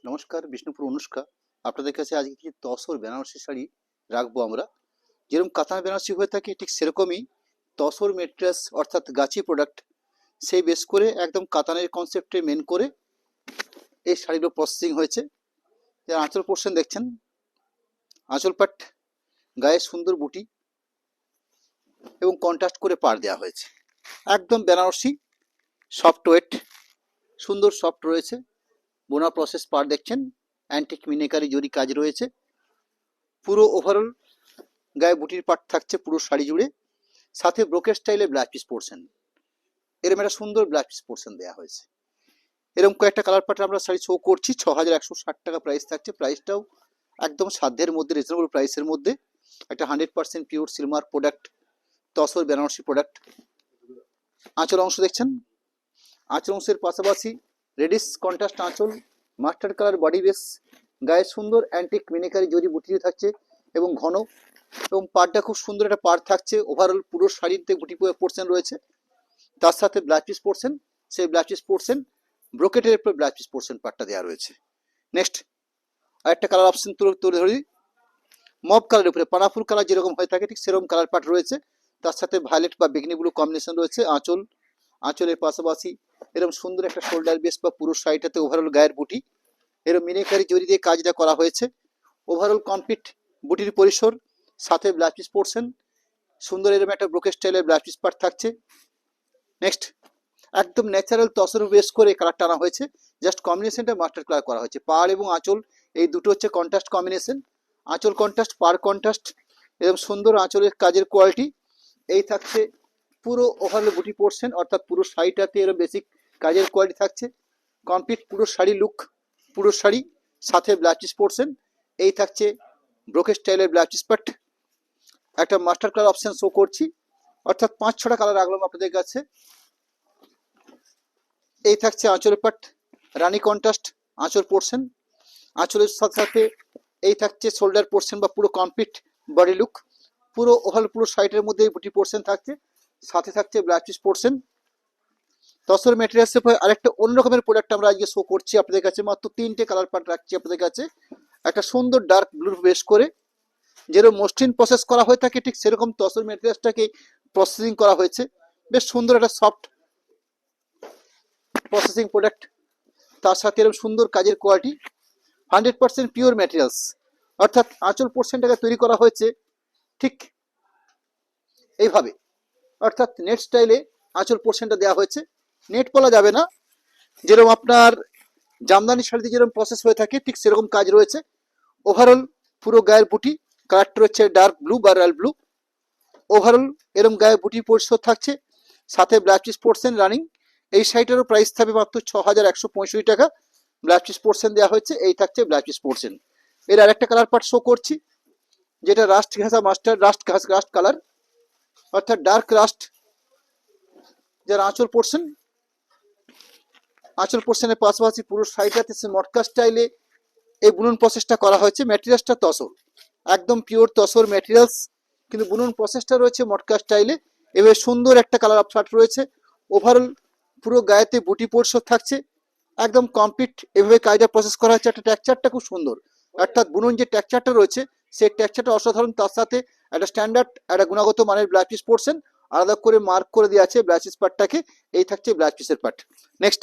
নমস্কার, বিষ্ণুপুর অনুষ্কা। আপনাদের কাছে আজকে কিছু তসর বেনারসি শাড়ি রাখবো আমরা। যেরকম কাতান বেনারসি হয়ে থাকে ঠিক সেরকমই তসর মেটেরিয়ালস অর্থাৎ গাছি প্রোডাক্ট সেই বেস করে একদম কাতানের কনসেপ্টে মেন করে এই শাড়িগুলো প্রসেসিং হয়েছে। যার আঁচল পোর্শন দেখছেন, আঁচল পাট গায়ে সুন্দর বুটি এবং কন্ট্রাস্ট করে পাড় দেওয়া হয়েছে। একদম বেনারসি সফট ওয়েট, সুন্দর সফট রয়েছে। বোনা প্রসেস পাড় দেখছেন, অ্যান্টিক মিনেকারি জরি কাজ রয়েছে। পুরো ওভারঅল গায়ে বুটির পাট থাকছে পুরো শাড়ি জুড়ে, সাথে ব্রোকেট স্টাইলে ব্লাউজ পিস পোর্শন। এরকম একটা সুন্দর ব্লাউজ পিস পোর্শন দেওয়া হয়েছে। এরকম কয়েকটা কালার পাটে আমরা শাড়ি শো করছি। 6160 টাকা প্রাইস থাকছে। প্রাইসটাও একদম সাধ্যের মধ্যে, রিজনেবল প্রাইসের মধ্যে। একটা 100% পিওর সিলমার প্রোডাক্ট, তসর বেনারসি প্রোডাক্ট। আঁচল অংশ দেখছেন, আঁচল অংশের পাশাপাশি রেডিশ কন্ট্রাস্ট আঁচল, মাস্টার্ড কালার বডি বেস, গায়ে সুন্দর অ্যান্টিক মিনেকারি জরি বুটি থাকছে এবং ঘন, এবং পাড়টা খুব সুন্দর একটা পাড় থাকছে। ওভারঅল পুরো শাড়িতে বুটি পোর্শন রয়েছে, তার সাথে ব্লাউজ পিস পোর্শন। সেই ব্লাউজ পিস পোর্শন ব্রোকেটের উপর ব্লাউজ পিস পোর্শন পার্টটা দেওয়া রয়েছে। নেক্সট আরেকটা কালার অপশন তুলে ধরি, মব কালারের উপরে পানাফুল কালার যেরকম হয়ে থাকে ঠিক সেরকম কালার পার্ট রয়েছে, তার সাথে ভায়োলেট বা বেগনি ব্লু কম্বিনেশন রয়েছে। আঁচলের পাশাপাশি এরকম সুন্দর একটা শোল্ডার বেস বা পুরো শাড়িটাতে ওভারঅল গায়ের বুটি এরকম মিনেকারি জরি দিয়ে কাজটা করা হয়েছে। ওভারঅল কমপ্লিট বুটির পরিসর, সাথে ব্লাউজ পিস পোর্শন সুন্দর এরকম একটা ব্রোকেট স্টাইলের ব্লাউজ পিস পার্ট থাকছে। নেক্সট একদম ন্যাচারাল তসর বেস করে কালারটা আনা হয়েছে, জাস্ট কম্বিনেশনটা মাস্টার কালার করা হয়েছে। পাড় এবং আঁচল এই দুটো হচ্ছে কন্ট্রাস্ট কম্বিনেশন, আঁচল কন্ট্রাস্ট পাড় কন্ট্রাস্ট, এরকম সুন্দর আঁচলের কাজের কোয়ালিটি। এই থাকছে পুরো ওভারঅল বুটি পোর্শন, অর্থাৎ পুরো শাড়িটাতে এরকম বেসিক কাজের কোয়ালিটি থাকছে। কমপ্লিট পুরো শাড়ি লুক, পুরো শাড়ি সাথে ব্লাউজ পিস পোর্শন। এই থাকছে ব্রোকেট স্টাইলের ব্লাউজ পিস পার্ট। একটা মাস্টার কালার অপশন শো করছি, অর্থাৎ 5-6টা কালার রাখলাম আপনাদের কাছে। এই থাকছে আঁচলের পাট, রানী কন্ট্রাস্ট আঁচল পোর্শন। আঁচলের সাথে সাথে এই থাকছে শোল্ডার পোর্শন বা পুরো কমপ্লিট বডি লুক। পুরো ওভারঅল পুরো শাড়িটার মধ্যে বুটি পোর্শন থাকছে, সাথে থাকছে ব্লাউজ পিস পোর্শন। তসর মেটেরিয়ালসের পরে আরেকটা অন্য রকমের প্রোডাক্ট আমরা আজকে শো করছি আপনাদের কাছে। মাত্র 3টে কালার পার্ট রাখছি আপনাদের কাছে। একটা সুন্দর ডার্ক ব্লু বেস করে যেরকম মসৃণ প্রসেস করা হয়ে থাকে ঠিক সেরকম তসর মেটেরিয়ালসটাকে প্রসেসিং করা হয়েছে। বেশ সুন্দর একটা সফট প্রসেসিং প্রোডাক্ট, তার সাথে এরকম সুন্দর কাজের কোয়ালিটি। 100% পিওর ম্যাটেরিয়ালস, অর্থাৎ আঁচল পোর্শনটাকে তৈরি করা হয়েছে ঠিক এইভাবে, অর্থাৎ নেট স্টাইলে আঁচল পোর্শনটা দেওয়া হয়েছে। নেট বলা যাবে না, যেরকম আপনার জামদানি শাড়িতে যেরকম প্রসেস হয়ে থাকে ঠিক সেরকম কাজ রয়েছে। ওভারঅল পুরো গায়ের বুটি কালারটা রয়েছে ডার্ক ব্লু বা রয়্যাল ব্লু। ওভারঅল এরকম গায়ে বুটি পরিষ্কার থাকছে, সাথে ব্লাউজ পিস পোর্শন রানিং। এই শাড়িটারও প্রাইস থাকবে মাত্র 6165 টাকা। ব্লাউজ পিস পোর্শন দেওয়া হয়েছে। এই থাকছে ব্লাউজ পিস পোর্শন। এর আরেকটা কালার পার্ট শো করছি, যেটা রাস্ট ঘাসা মাস্টার্ড রাস্ট কালার, অর্থাৎ ডার্ক রাস্ট। যার আঁচল পোর্শন, আঁচল পোর্শনের পাশাপাশি পুরো শাড়িটাতে মটকা স্টাইলে এই বুনন প্রসেসটা করা হয়েছে। ম্যাটেরিয়ালসটা তসর, একদম পিওর তসর ম্যাটেরিয়ালস, কিন্তু বুনন প্রসেসটা রয়েছে মটকা স্টাইলে। এবার সুন্দর একটা কালার অফ শার্ট রয়েছে। ওভারঅল পুরো গায়েতে বুটি পোর্শন থাকছে, একদম কমপ্লিট এভাবে কাজটা প্রসেস করা হচ্ছে। একটা টেক্সচারটা খুব সুন্দর, অর্থাৎ বুনন যে টেক্সচারটা রয়েছে সেই টেক্সচারটা অসাধারণ। তার সাথে একটা স্ট্যান্ডার্ড একটা গুণগত মানের ব্লাউজ পিস পোর্শন আলাদা করে মার্ক করে দেওয়া আছে ব্লাউজ পিস পার্টটাকে। এই থাকছে ব্লাউজ পিসের পার্ট। নেক্সট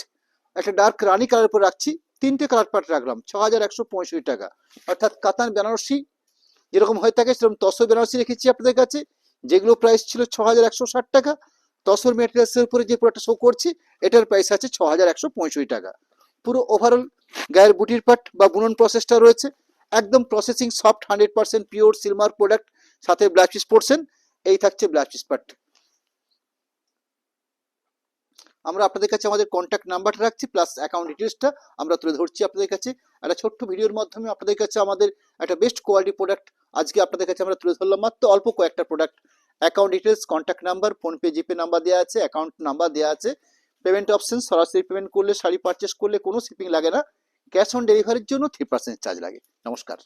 একটা ডার্ক রানি কালার উপর রাখছি, 3টে কালার পার্ট রাখলাম 6165 টাকা। অর্থাৎ কাতান বেনারসি যেরকম হয়ে থাকে সেরকম তসর বেনারসি রেখেছি আপনাদের কাছে, যেগুলো প্রাইস ছিল 6160 টাকা। তসর মেটেরিয়ালসের উপরে যে প্রোডাক্টটা শো করছি এটার প্রাইস আছে 6165 টাকা। পুরো ওভারঅল গায়ের বুটির পার্ট বা বুনন প্রসেসটা রয়েছে একদম প্রসেসিং সফট, 100% পিওর সিলমার প্রোডাক্ট, সাথে ব্লাউজ পিস পোর্শন। এই থাকছে ব্লাউজ পিস পার্ট। আমরা আপনাদের কাছে আমাদের কন্ট্যাক্ট নাম্বারটা রাখছি, প্লাস অ্যাকাউন্ট ডিটেলসটা আমরা তুলে ধরছি আপনাদের কাছে। একটা ছোট্ট ভিডিওর মাধ্যমে আপনাদের কাছে আমাদের একটা বেস্ট কোয়ালিটি প্রোডাক্ট আজকে আপনাদের কাছে আমরা তুলে ধরলাম। মাত্র অল্প কয়েকটা product. Account details, contact number, PhonePe GPay number দেওয়া আছে, অ্যাকাউন্ট নাম্বার দেওয়া আছে। পেমেন্ট অপশন, সরাসরি পেমেন্ট করলে শাড়ি পারচেস করলে কোনো শিপিং লাগে না। ক্যাশ অন ডেলিভারির জন্য 3% চার্জ লাগে। নমস্কার।